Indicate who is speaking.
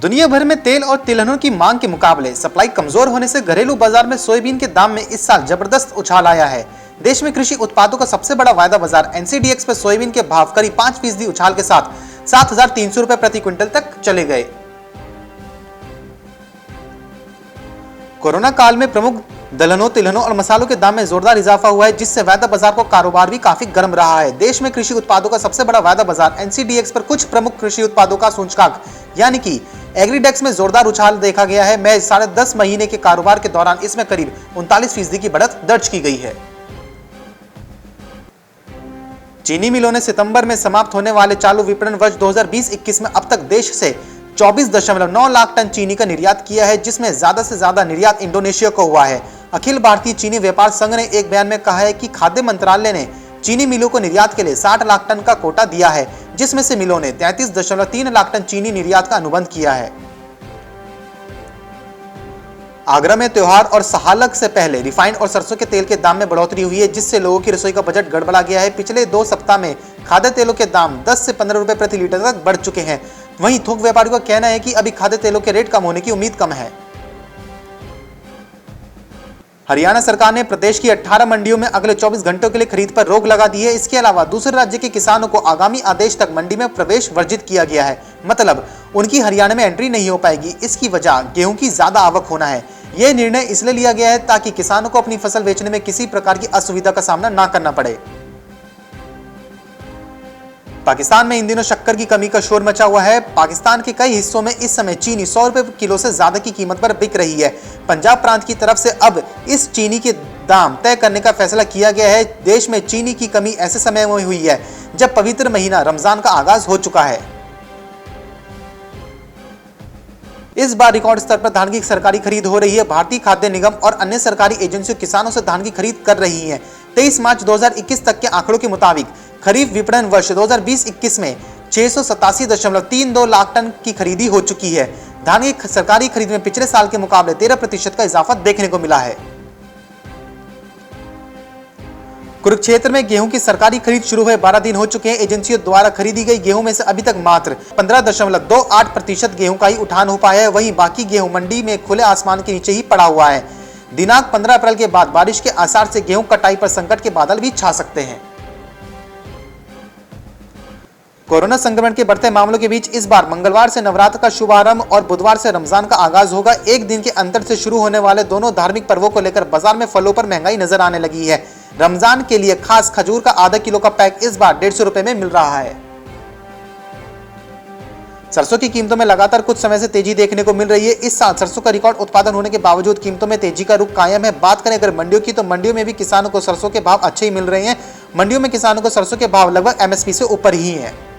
Speaker 1: दुनिया भर में तेल और तिलहनों की मांग के मुकाबले सप्लाई कमजोर होने से घरेलू बाजार में सोयाबीन के दाम में इस साल जबरदस्त उछाल आया है। देश में कृषि उत्पादों का सबसे बड़ा वायदा बाजार एनसीडीएक्स पर सोयाबीन के भाव करीब 5% उछाल के साथ 7,300 रुपए प्रति क्विंटल तक चले गए। कोरोना काल में प्रमुख दलहनों, तिलहनों और मसालों के दाम में जोरदार इजाफा हुआ है, जिससे वायदा बाजार को कारोबार भी काफी गर्म रहा है। देश में कृषि उत्पादों का सबसे बड़ा वायदा बाजार एनसीडीएक्स पर कुछ प्रमुख कृषि उत्पादों का सूचकांक यानी कि एग्रीडेक्स में जोरदार उछाल देखा गया है। महज 10.5 महीने के कारोबार के दौरान इसमें करीब 39% की बढ़त दर्ज की गई है। चीनी मिलों ने सितंबर में समाप्त होने वाले चालू विपणन वर्ष 2020-21 में अब तक देश से 24.9 लाख टन चीनी का निर्यात किया है, जिसमें ज्यादा से ज्यादा निर्यात इंडोनेशिया को हुआ है। अखिल भारतीय चीनी व्यापार संघ ने एक बयान में कहा है कि खाद्य मंत्रालय ने चीनी मिलों को निर्यात के लिए 60 लाख टन का कोटा दिया है, जिसमें से मिलों ने 33.3 लाख टन चीनी निर्यात का अनुबंध किया है। आगरा में त्योहार और सहालग से पहले रिफाइंड और सरसों के तेल के दाम में बढ़ोतरी हुई है, जिससे लोगों की रसोई का बजट गड़बड़ा गया है। पिछले 2 सप्ताह में खाद्य तेलों के दाम 10 से 15 रुपए प्रति लीटर तक बढ़ चुके हैं। वहीं थोक व्यापारियों का कहना है कि अभी खाद्य तेलों के रेट कम होने की उम्मीद कम है। हरियाणा सरकार ने प्रदेश की 18 मंडियों में अगले 24 घंटों के लिए खरीद पर रोक लगा दी है। इसके अलावा दूसरे राज्य के किसानों को आगामी आदेश तक मंडी में प्रवेश वर्जित किया गया है, मतलब उनकी हरियाणा में एंट्री नहीं हो पाएगी। इसकी वजह गेहूं की ज्यादा आवक होना है। यह निर्णय इसलिए लिया गया है ताकि किसानों को अपनी फसल बेचने में किसी प्रकार की असुविधा का सामना ना करना पड़े। पाकिस्तान में इन दिनों शक्कर की कमी का शोर मचा हुआ है। पाकिस्तान के कई हिस्सों में इस समय चीनी 100 रुपए किलो से ज्यादा की कीमत पर बिक रही है। पंजाब प्रांत की तरफ से अब इस चीनी के दाम तय करने का फैसला किया गया है। देश में चीनी की कमी ऐसे समय में हुई है जब पवित्र महीना रमजान का आगाज हो चुका है। इस बार रिकॉर्ड स्तर पर धान की सरकारी खरीद हो रही है। भारतीय खाद्य निगम और अन्य सरकारी एजेंसियों किसानों से धान की खरीद कर रही हैं। 23 मार्च 2021 तक के आंकड़ों के मुताबिक खरीफ विपणन वर्ष 2020-21 में 687.32 लाख टन की खरीदी हो चुकी है। धान की सरकारी खरीद में पिछले साल के मुकाबले 13% का इजाफा देखने को मिला है। कुरुक्षेत्र में गेहूं की सरकारी खरीद शुरू हुए 12 दिन हो चुके हैं। एजेंसियों द्वारा खरीदी गई गेहूं में से अभी तक मात्र 15.28% गेहूं का ही उठान हो पाया है। वहीं बाकी गेहूं मंडी में खुले आसमान के नीचे ही पड़ा हुआ है। दिनांक 15 अप्रैल के बाद बारिश के आसार से गेहूं कटाई पर संकट के बादल भी छा सकते हैं। कोरोना संक्रमण के बढ़ते मामलों के बीच इस बार मंगलवार से नवरात्र का शुभारंभ और बुधवार से रमजान का आगाज होगा। एक दिन के अंतर से शुरू होने वाले दोनों धार्मिक पर्वों को लेकर बाजार में फलों पर महंगाई नजर आने लगी है। रमजान के लिए खास खजूर का आधा किलो का पैक इस बार 150 रुपए में मिल रहा है। सरसों की कीमतों में लगातार कुछ समय से तेजी देखने को मिल रही है। इस साल सरसों का रिकॉर्ड उत्पादन होने के बावजूद कीमतों में तेजी का रुख कायम है। बात करें अगर मंडियों की, तो मंडियों में भी किसानों को सरसों के भाव अच्छे ही मिल रहे हैं। मंडियों में किसानों को सरसों के भाव लगभग एमएसपी से ऊपर ही हैं।